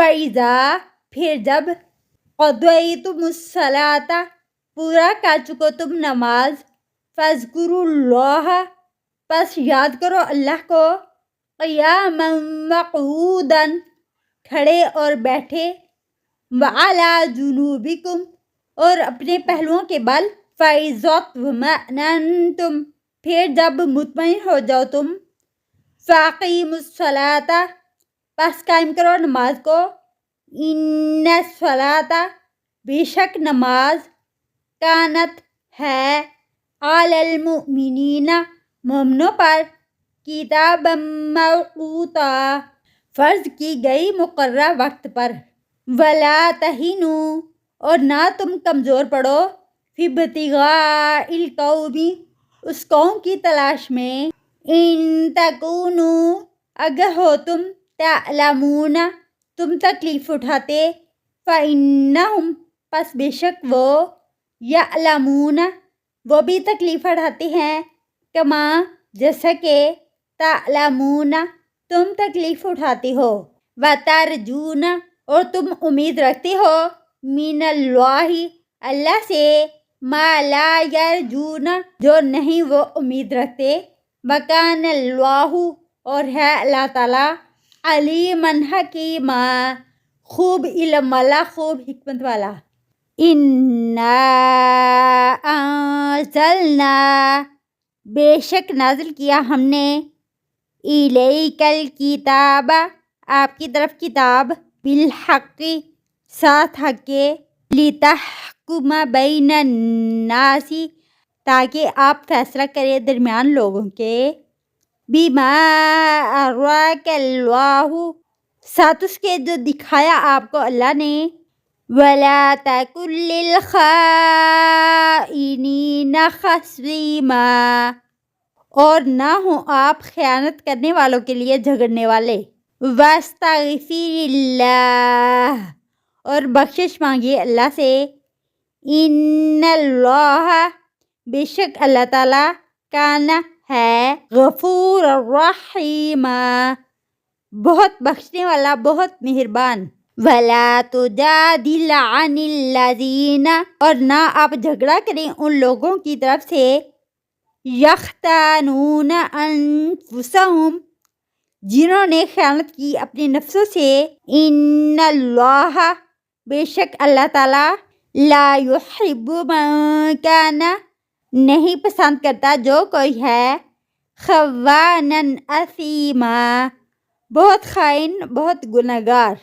فَإِذَا پھر جب قَضَيْتُمُ الصَّلَاةَ پورا کر چکو تم نماز فَاذْكُرُوا اللَّهَ پس یاد کرو اللہ کو قیاما وقعودا کھڑے اور بیٹھے وعلی جنوبکم اور اپنے پہلوؤں کے بل فَإِذَا اطْمَأْنَنْتُمْ پھر جب مطمئن ہو جاؤ تم فَأَقِیمُوا الصَّلَاةَ پس قائم کرو نماز کو اِنَّ الصَّلَاةَ بے شک نماز کانت ہے علی المؤمنین مومنوں پر کتابا موقوتا فرض کی گئی مقررہ وقت پر ولا تہنوا اور نہ تم کمزور پڑو فی ابتغاء القوم اس قوم کی تلاش میں ان تکونوا اگر ہو تم تعلمون تم تکلیف اٹھاتے فإنہم پس بے شک وہ یعلمون وہ بھی تکلیف اٹھاتے ہیں کما جیسا کہ تعلمون تم تکلیف اٹھاتے ہو وترجون اور تم امید رکھتے ہو من اللہ اللہ سے ما لا یرجون جو نہیں وہ امید رکھتے وکان اللہ اور ہے اللہ تعالی علیما حکیما خوب علم والا خوب حکمت والا انا انزلنا بے شک نازل کیا ہم نے الیک الکتاب آپ کی طرف کتاب بالحق ساتھ حق کے لتحکم بین الناس تاکہ آپ فیصلہ کرے درمیان لوگوں کے بما اراک اللہ ساتھ اس کے جو دکھایا آپ کو اللہ نے ولا تکن للخائنین خصیما اور نہ ہوں آپ خیانت کرنے والوں کے لیے جھگڑنے والے واستغفر اللہ اور بخشش مانگیے اللہ سے ان اللہ بے شک اللہ تعالی کان ہے غفور الرحیم بہت بخشنے والا بہت مہربان ولا تجادل عن الذین اور نہ آپ جھگڑا کریں ان لوگوں کی طرف سے یختانون انفسہم جنہوں نے خیانت کی اپنے نفسوں سے ان اللہ بے شک اللہ تعالی لا یحب من کان نہیں پسند کرتا جو کوئی ہے خوانا اثیما بہت خائن بہت گنہگار